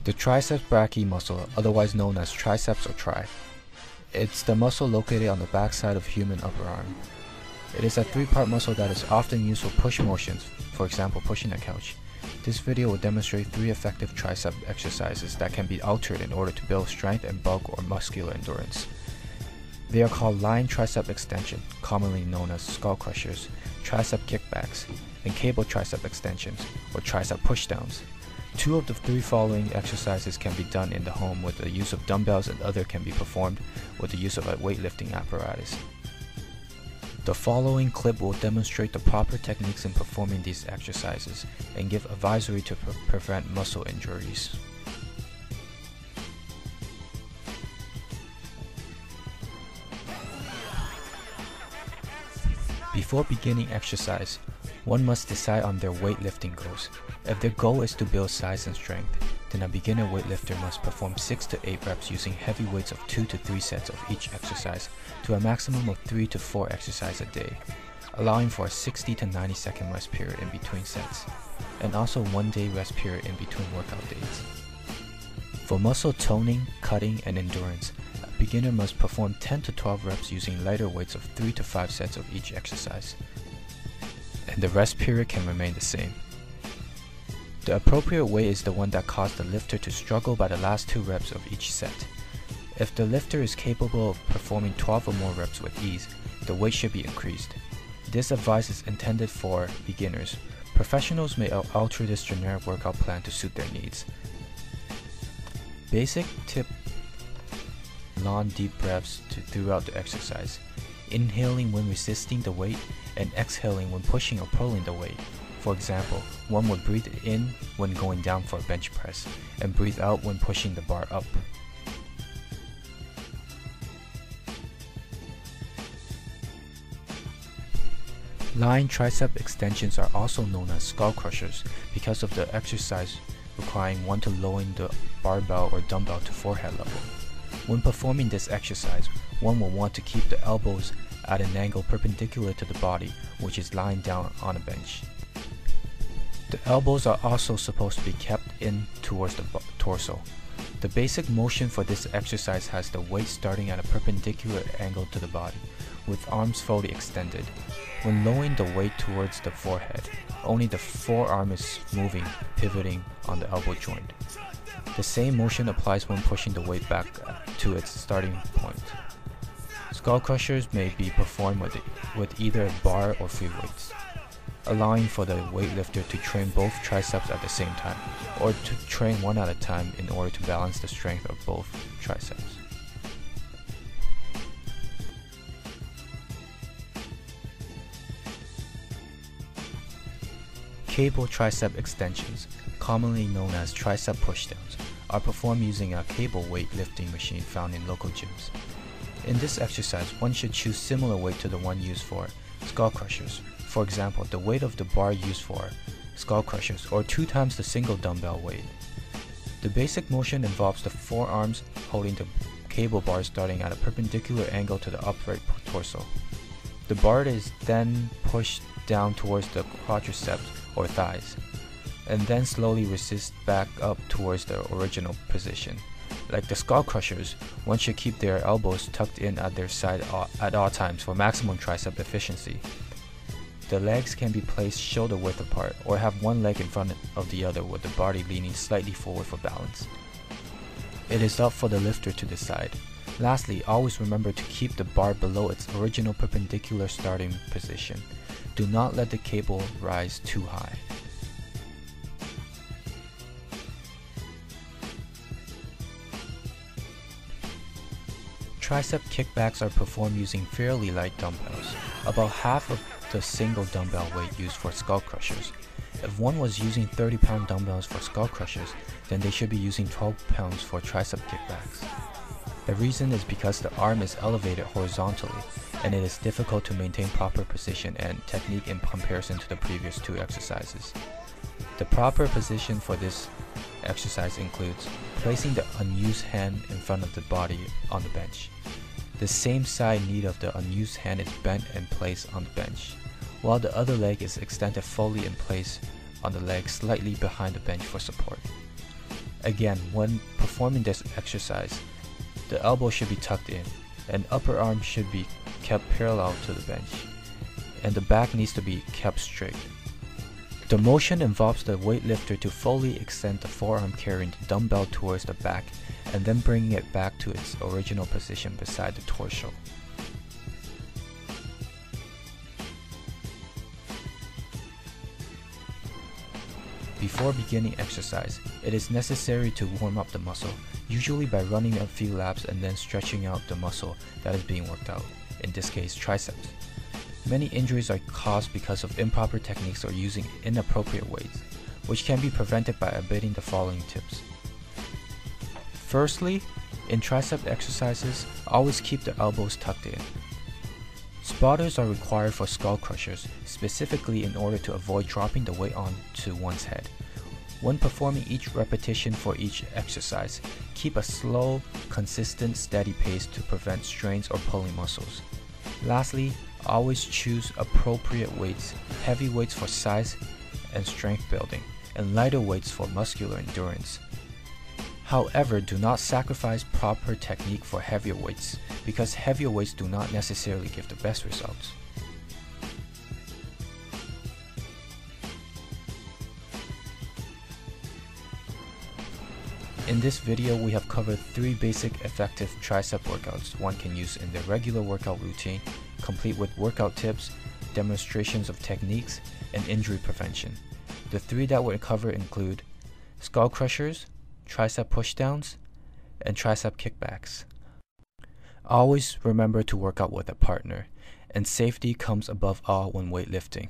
The triceps brachii muscle, otherwise known as triceps or tri. It's the muscle located on the backside of human upper arm. It is a three-part muscle that is often used for push motions, for example pushing a couch. This video will demonstrate 3 effective tricep exercises that can be altered in order to build strength and bulk or muscular endurance. They are called lying tricep extension, commonly known as skull crushers, tricep kickbacks, and cable tricep extensions, or tricep pushdowns. 2 of the 3 following exercises can be done in the home with the use of dumbbells, and other can be performed with the use of a weightlifting apparatus. The following clip will demonstrate the proper techniques in performing these exercises and give advisory to prevent muscle injuries. Before beginning exercise, one must decide on their weightlifting goals. If their goal is to build size and strength, then a beginner weightlifter must perform 6 to 8 reps using heavy weights of 2 to 3 sets of each exercise to a maximum of 3 to 4 exercises a day, allowing for a 60 to 90 second rest period in between sets, and also 1 day rest period in between workout days. For muscle toning, cutting, and endurance, a beginner must perform 10 to 12 reps using lighter weights of 3 to 5 sets of each exercise, and the rest period can remain the same. The appropriate weight is the one that caused the lifter to struggle by the last 2 reps of each set. If the lifter is capable of performing 12 or more reps with ease, the weight should be increased. This advice is intended for beginners. Professionals may alter this generic workout plan to suit their needs. Basic tip: long deep breaths throughout the exercise, inhaling when resisting the weight and exhaling when pushing or pulling the weight. For example, one would breathe in when going down for a bench press and breathe out when pushing the bar up. Lying tricep extensions are also known as skull crushers because of the exercise requiring one to lower the barbell or dumbbell to forehead level. When performing this exercise, one will want to keep the elbows at an angle perpendicular to the body, which is lying down on a bench. The elbows are also supposed to be kept in towards the torso. The basic motion for this exercise has the weight starting at a perpendicular angle to the body, with arms fully extended. When lowering the weight towards the forehead, only the forearm is moving, pivoting on the elbow joint. The same motion applies when pushing the weight back to its starting point. Skull crushers may be performed with either a bar or free weights, allowing for the weightlifter to train both triceps at the same time, or to train one at a time in order to balance the strength of both triceps. Cable tricep extensions, commonly known as tricep pushdowns, are performed using a cable weightlifting machine found in local gyms. In this exercise, one should choose similar weight to the one used for skull crushers. For example, the weight of the bar used for skull crushers, or 2 times the single dumbbell weight. The basic motion involves the forearms holding the cable bar starting at a perpendicular angle to the upright torso. The bar is then pushed down towards the quadriceps or thighs, and then slowly resist back up towards the original position. Like the skull crushers, one should keep their elbows tucked in at their side at all times for maximum tricep efficiency. The legs can be placed shoulder width apart, or have one leg in front of the other with the body leaning slightly forward for balance. It is up for the lifter to decide. Lastly, always remember to keep the bar below its original perpendicular starting position. Do not let the cable rise too high. Tricep kickbacks are performed using fairly light dumbbells, about half of the single dumbbell weight used for skull crushers. If one was using 30-pound dumbbells for skull crushers, then they should be using 12 pounds for tricep kickbacks. The reason is because the arm is elevated horizontally, and it is difficult to maintain proper position and technique in comparison to the previous 2 exercises. The proper position for this exercise includes placing the unused hand in front of the body on the bench. The same side knee of the unused hand is bent and placed on the bench, while the other leg is extended fully in place on the leg slightly behind the bench for support. Again, when performing this exercise, the elbow should be tucked in, and upper arm should be kept parallel to the bench, and the back needs to be kept straight. The motion involves the weightlifter to fully extend the forearm carrying the dumbbell towards the back and then bringing it back to its original position beside the torso. Before beginning exercise, it is necessary to warm up the muscle, usually by running a few laps and then stretching out the muscle that is being worked out, in this case triceps. Many injuries are caused because of improper techniques or using inappropriate weights, which can be prevented by obeying the following tips. Firstly, in tricep exercises, always keep the elbows tucked in. Spotters are required for skull crushers, specifically in order to avoid dropping the weight onto one's head. When performing each repetition for each exercise, keep a slow, consistent, steady pace to prevent strains or pulling muscles. Lastly, always choose appropriate weights, heavy weights for size and strength building, and lighter weights for muscular endurance. However, do not sacrifice proper technique for heavier weights, because heavier weights do not necessarily give the best results. In this video, we have covered 3 basic effective tricep workouts one can use in their regular workout routine, complete with workout tips, demonstrations of techniques, and injury prevention. The 3 that we'll cover include skull crushers, tricep pushdowns, and tricep kickbacks. Always remember to work out with a partner, and safety comes above all when weightlifting.